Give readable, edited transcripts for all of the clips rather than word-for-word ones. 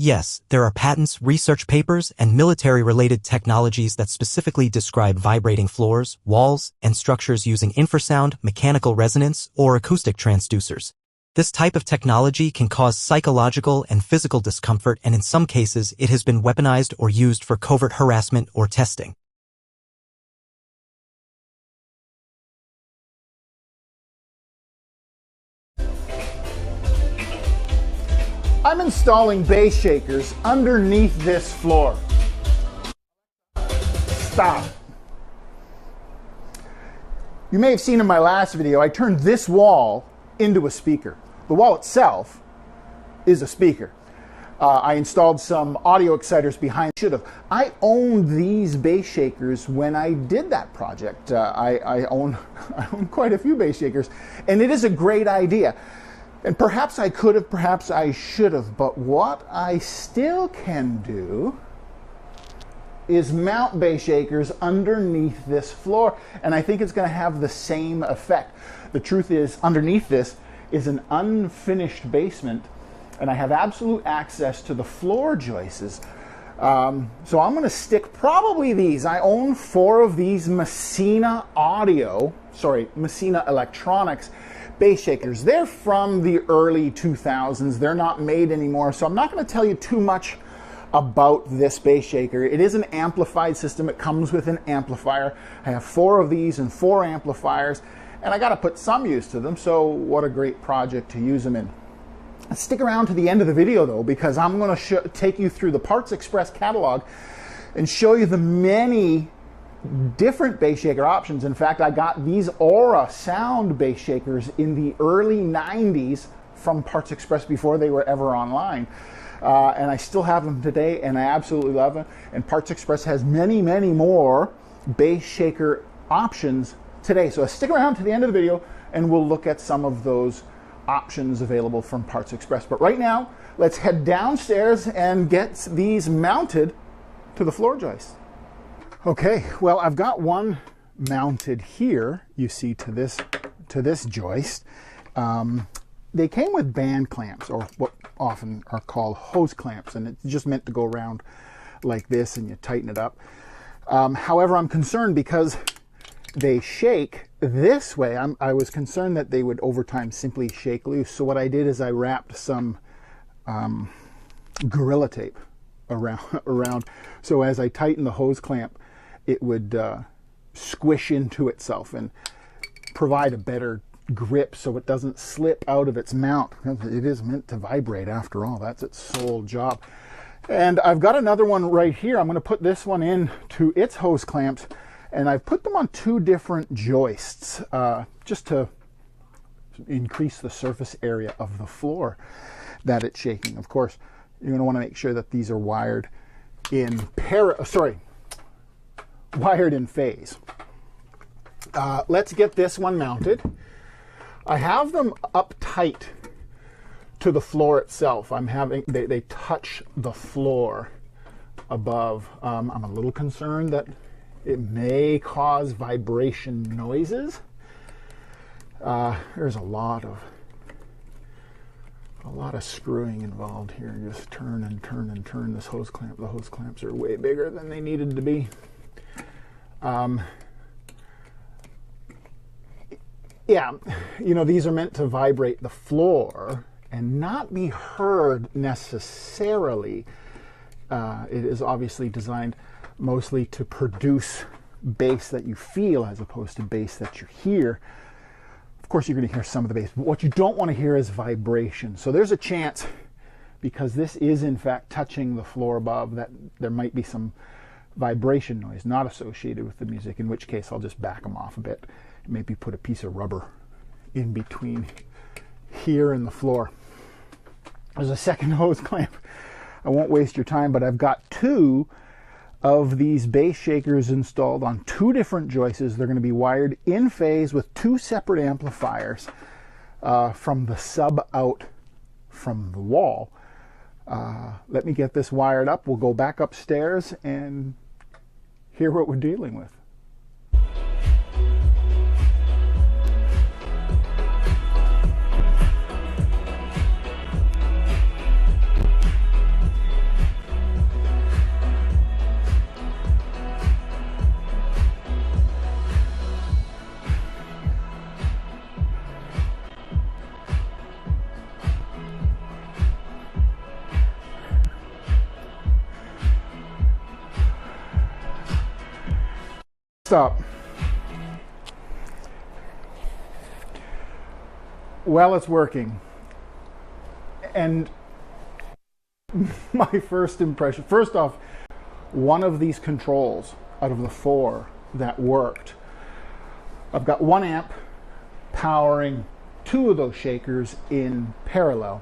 Yes, there are patents, research papers, and military-related technologies that specifically describe vibrating floors, walls, and structures using infrasound, mechanical resonance, or acoustic transducers. This type of technology can cause psychological and physical discomfort, and in some cases, it has been weaponized or used for covert harassment or testing. I'm installing bass shakers underneath this floor. Stop. You may have seen in my last video, I turned this wall into a speaker. The wall itself is a speaker. I installed some audio exciters behind. I owned these bass shakers when I did that project. I own quite a few bass shakers, and it is a great idea. And perhaps I could have, perhaps I should have, but what I still can do is mount bass shakers underneath this floor, and I think it's going to have the same effect. The truth is, underneath this is an unfinished basement, and I have absolute access to the floor joists. So I'm going to stick probably these. I own 4 of these Messina Electronics bass shakers. They're from the early 2000s. They're not made anymore, so I'm not going to tell you too much about this bass shaker. It is an amplified system. It comes with an amplifier. I have 4 of these and 4 amplifiers, and I got to put some use to them, so what a great project to use them in. Stick around to the end of the video, though, because I'm going to take you through the Parts Express catalog and show you the many different bass shaker options. In fact, I got these Aura sound bass shakers in the early 90s from Parts Express before they were ever online. And I still have them today, and I absolutely love them. And Parts Express has many, many more bass shaker options today. So stick around to the end of the video, and we'll look at some of those options available from Parts Express. But right now, let's head downstairs and get these mounted to the floor joist. Okay, well, I've got one mounted here, you see, to this joist. They came with band clamps, or what often are called hose clamps, and it's just meant to go around like this and you tighten it up. However, I'm concerned because they shake this way. I was concerned that they would over time simply shake loose. So what I did is I wrapped some Gorilla Tape around. So as I tighten the hose clamp, it would squish into itself and provide a better grip so it doesn't slip out of its mount. It is meant to vibrate after all. That's its sole job. And I've got another one right here. I'm going to put this one in to its hose clamps, and I've put them on 2 different joists just to increase the surface area of the floor that it's shaking. Of course, you're going to want to make sure that these are wired in wired in phase. Let's get this one mounted. I have them up tight to the floor itself. They touch the floor above. I'm a little concerned that it may cause vibration noises. There's a lot of screwing involved here. Just turn and turn and turn this hose clamp. The hose clamps are way bigger than they needed to be. Yeah, you know, these are meant to vibrate the floor and not be heard necessarily. It is obviously designed mostly to produce bass that you feel as opposed to bass that you hear. Of course, you're going to hear some of the bass, but what you don't want to hear is vibration. So there's a chance, because this is in fact touching the floor above, that there might be some vibration noise not associated with the music, in which case I'll just back them off a bit. Maybe put a piece of rubber in between here and the floor. There's a second hose clamp. I won't waste your time, but I've got 2 of these bass shakers installed on 2 different joists. They're going to be wired in phase with 2 separate amplifiers from the sub out from the wall. Let me get this wired up. We'll go back upstairs and hear what we're dealing with. Stop. Well, it's working. And my first impression, first off, one of these controls out of the 4 that worked, I've got 1 amp powering 2 of those shakers in parallel.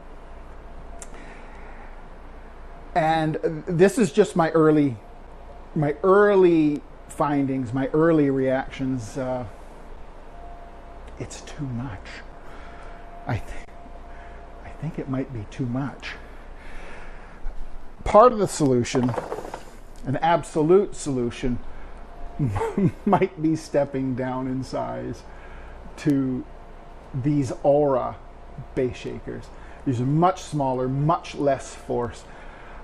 And this is just my early findings, my early reactions. It's too much. I think it might be too much. Part of the solution, an absolute solution, might be stepping down in size to these Aura bass shakers. These are much smaller, much less force.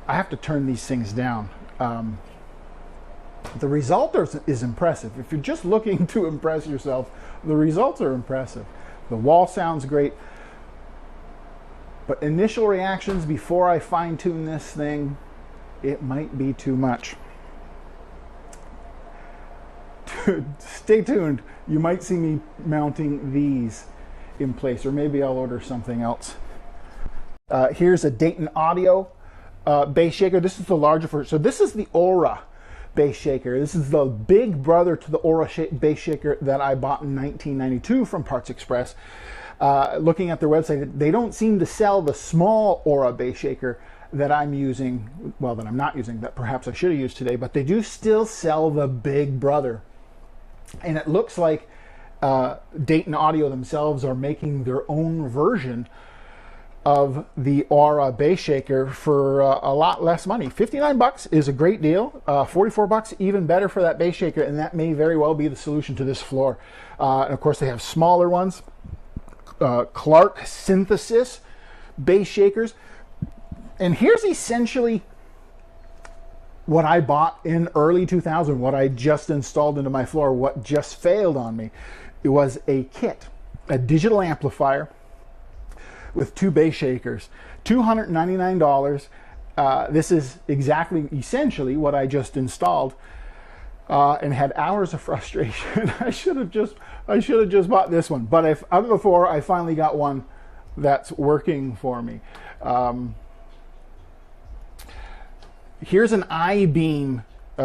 I have to turn these things down. The result is impressive. If you're just looking to impress yourself, the results are impressive. The wall sounds great. But initial reactions before I fine-tune this thing, it might be too much. Stay tuned. You might see me mounting these in place, or maybe I'll order something else. Here's a Dayton Audio bass shaker. This is the larger version. So this is the Aura bass shaker. This is the big brother to the Aura bass shaker that I bought in 1992 from Parts Express. Looking at their website, they don't seem to sell the small Aura bass shaker that I'm using, well, that I'm not using, that perhaps I should have used today, but they do still sell the big brother. And it looks like Dayton Audio themselves are making their own version of the Aura bass shaker for a lot less money. 59 bucks is a great deal. 44 bucks even better for that bass shaker, and that may very well be the solution to this floor. And of course, they have smaller ones. Clark Synthesis bass shakers. And here's essentially what I bought in early 2000, what I just installed into my floor, what just failed on me. It was a kit, a digital amplifier with 2 bass shakers, $299. This is exactly, essentially what I just installed, and had hours of frustration. I should have just bought this one. But out of the 4, I finally got one that's working for me. Here's an I-beam,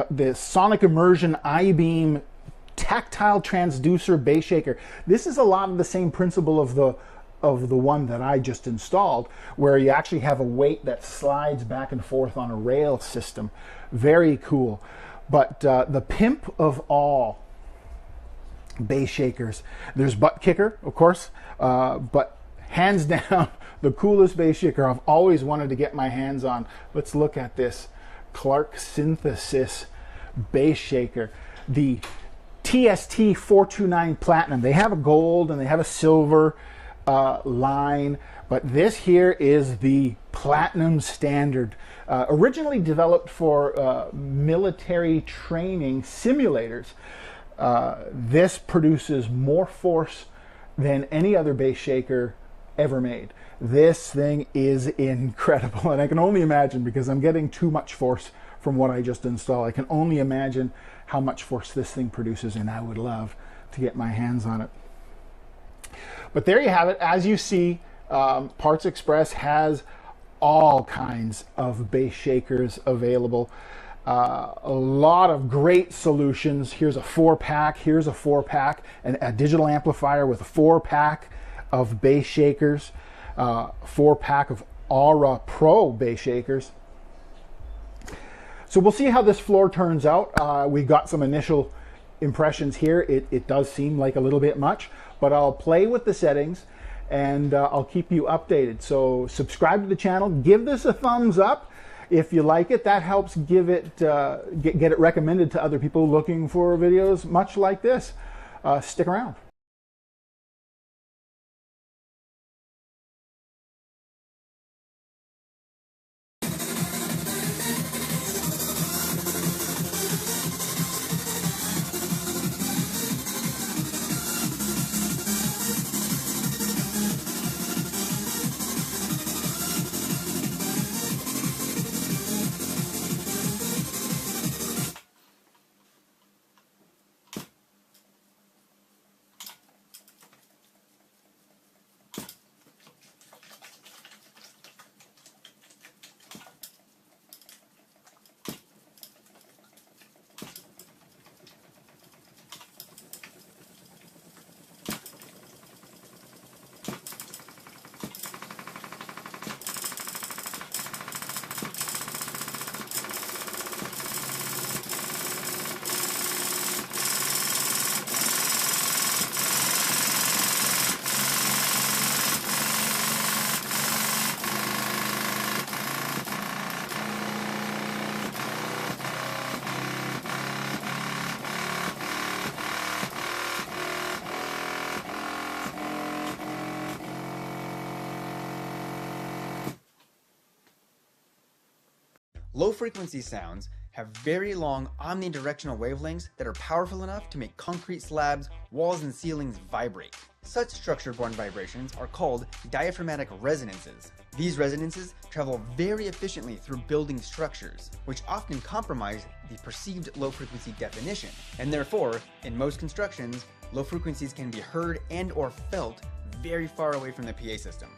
the Sonic Immersion I-beam tactile transducer bass shaker. This is a lot of the same principle of the one that I just installed, where you actually have a weight that slides back and forth on a rail system. Very cool. But the pimp of all bass shakers, there's Butt Kicker, of course, but hands down, the coolest bass shaker I've always wanted to get my hands on. Let's look at this Clark Synthesis bass shaker, the TST 429 Platinum. They have a gold and they have a silver line, but this here is the Platinum standard. Originally developed for military training simulators. This produces more force than any other bass shaker ever made. This thing is incredible, and I can only imagine, because I'm getting too much force from what I just installed, I can only imagine how much force this thing produces, and I would love to get my hands on it. But there you have it. As you see, Parts Express has all kinds of bass shakers available. A lot of great solutions. Here's a 4-pack, here's a 4-pack, and a digital amplifier with a 4-pack of bass shakers, 4-pack of Aura Pro bass shakers. So we'll see how this floor turns out. We got some initial impressions here. It does seem like a little bit much, but I'll play with the settings and I'll keep you updated. So subscribe to the channel, give this a thumbs up if you like it. That helps give it get it recommended to other people looking for videos much like this. Stick around. Low-frequency sounds have very long omnidirectional wavelengths that are powerful enough to make concrete slabs, walls, and ceilings vibrate. Such structure-borne vibrations are called diaphragmatic resonances. These resonances travel very efficiently through building structures, which often compromise the perceived low-frequency definition, and therefore, in most constructions, low frequencies can be heard and or felt very far away from the PA system.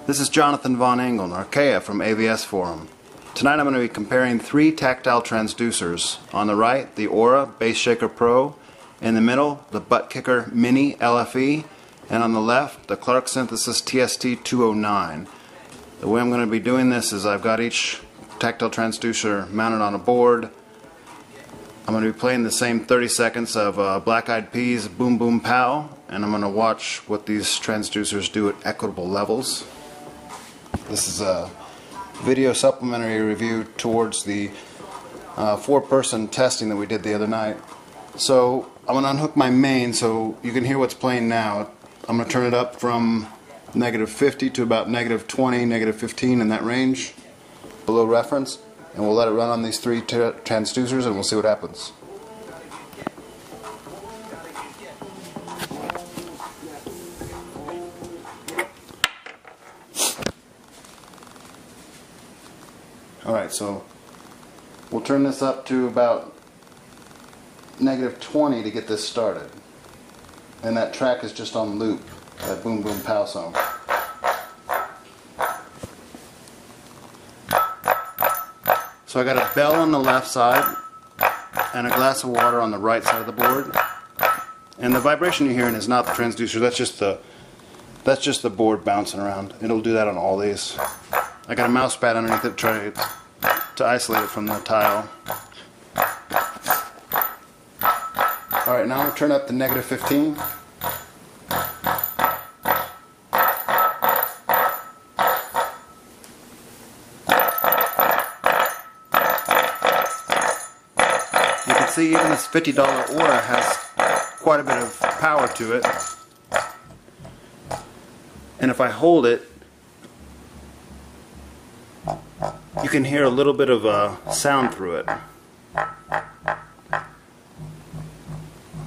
This is Jonathan Von Engel, Archaea from AVS Forum. Tonight I'm going to be comparing 3 tactile transducers. On the right, the Aura Bass Shaker Pro. In the middle, the Butt Kicker Mini LFE. And on the left, the Clark Synthesis TST-209. The way I'm going to be doing this is I've got each tactile transducer mounted on a board. I'm going to be playing the same 30 seconds of Black Eyed Peas Boom Boom Pow, and I'm going to watch what these transducers do at equitable levels. This is a video supplementary review towards the 4-person testing that we did the other night. So I'm going to unhook my main so you can hear what's playing now. I'm going to turn it up from -50 to about -20, -15 in that range below reference, and we'll let it run on these 3 transducers and we'll see what happens. Alright, so we'll turn this up to about -20 to get this started. And that track is just on loop, that Boom Boom Pow song. So I got a bell on the left side and a glass of water on the right side of the board. And the vibration you're hearing is not the transducer, that's just the board bouncing around. It'll do that on all these. I got a mouse pad underneath it to isolate it from the tile. Alright, now I'm going to turn up to -15. You can see even this $50 Aura has quite a bit of power to it. And if I hold it, you can hear a little bit of sound through it.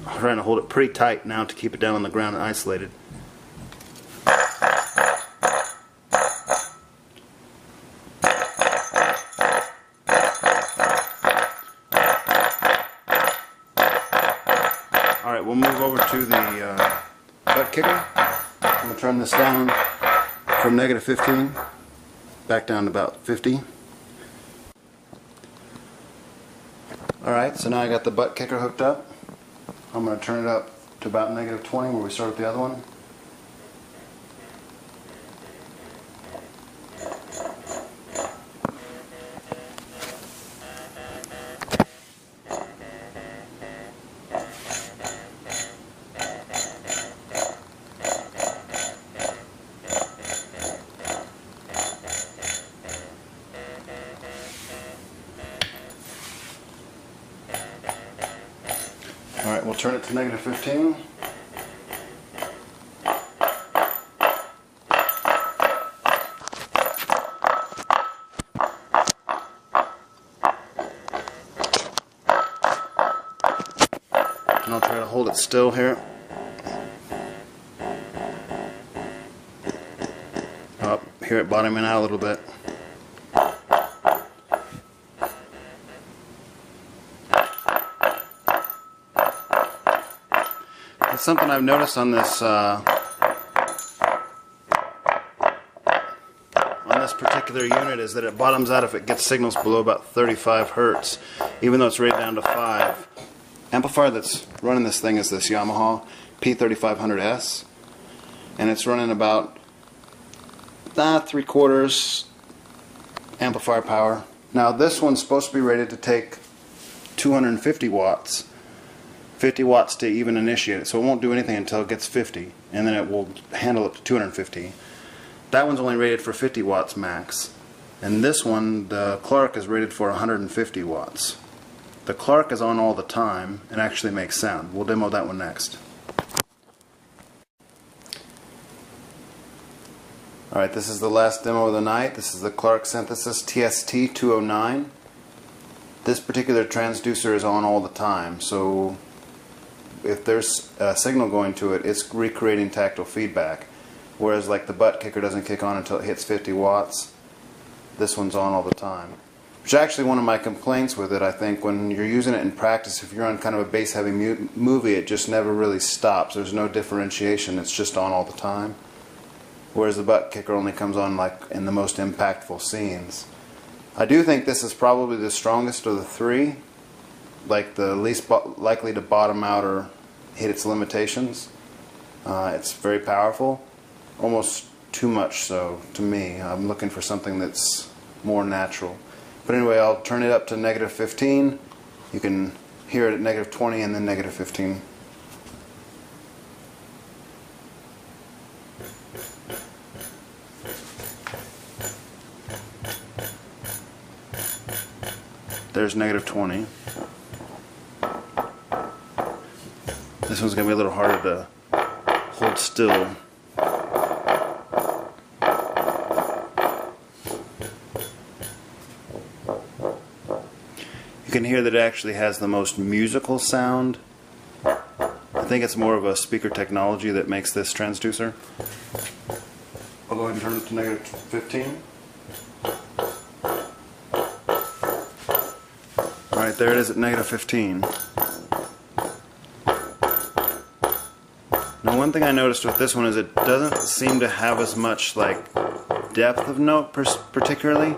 I'm trying to hold it pretty tight now to keep it down on the ground and isolated. Alright, we'll move over to the butt kicker. I'm going to turn this down from -15 back down to about 50. Alright, so now I got the butt kicker hooked up. I'm going to turn it up to about -20 where we started with the other one. Alright, we'll turn it to -15. And I'll try to hold it still here. Oh, hear it bottoming out a little bit. Something I've noticed on this particular unit is that it bottoms out if it gets signals below about 35 Hertz, even though it's rated down to 5. Amplifier that's running this thing is this Yamaha P3500S, and it's running about 3/4 amplifier power. Now this one's supposed to be rated to take 250 watts. 50 watts to even initiate it, so it won't do anything until it gets 50, and then it will handle it to 250. That one's only rated for 50 watts max, and this one, the Clark, is rated for 150 watts. The Clark is on all the time and actually makes sound. We'll demo that one next. Alright, this is the last demo of the night. This is the Clark Synthesis TST-209. This particular transducer is on all the time, so if there's a signal going to it, it's recreating tactile feedback. Whereas like the butt kicker doesn't kick on until it hits 50 watts, this one's on all the time. Which is actually one of my complaints with it, I think. When you're using it in practice, if you're on kind of a bass-heavy movie, it just never really stops. There's no differentiation, it's just on all the time. Whereas the butt kicker only comes on like in the most impactful scenes. I do think this is probably the strongest of the three, like the least likely to bottom out or hit its limitations. It's very powerful, almost too much so to me. I'm looking for something that's more natural. But anyway, I'll turn it up to -15. You can hear it at -20 and then -15. There's -20. This one's going to be a little harder to hold still. You can hear that it actually has the most musical sound. I think it's more of a speaker technology that makes this transducer. I'll go ahead and turn it to -15. Alright, there it is at -15. Now one thing I noticed with this one is it doesn't seem to have as much like depth of note particularly.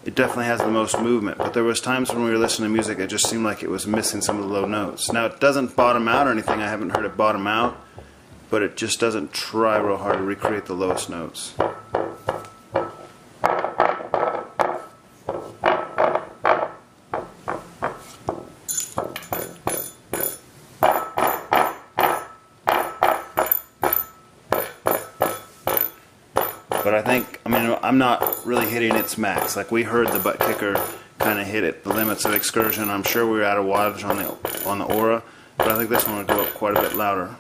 It definitely has the most movement, but there was times when we were listening to music it just seemed like it was missing some of the low notes. Now it doesn't bottom out or anything, I haven't heard it bottom out, but it just doesn't try real hard to recreate the lowest notes. But I think, I'm not really hitting its max. Like we heard the butt kicker kind of hit it, the limits of excursion. I'm sure we were out of wattage on the Aura, but I think this one would go up quite a bit louder.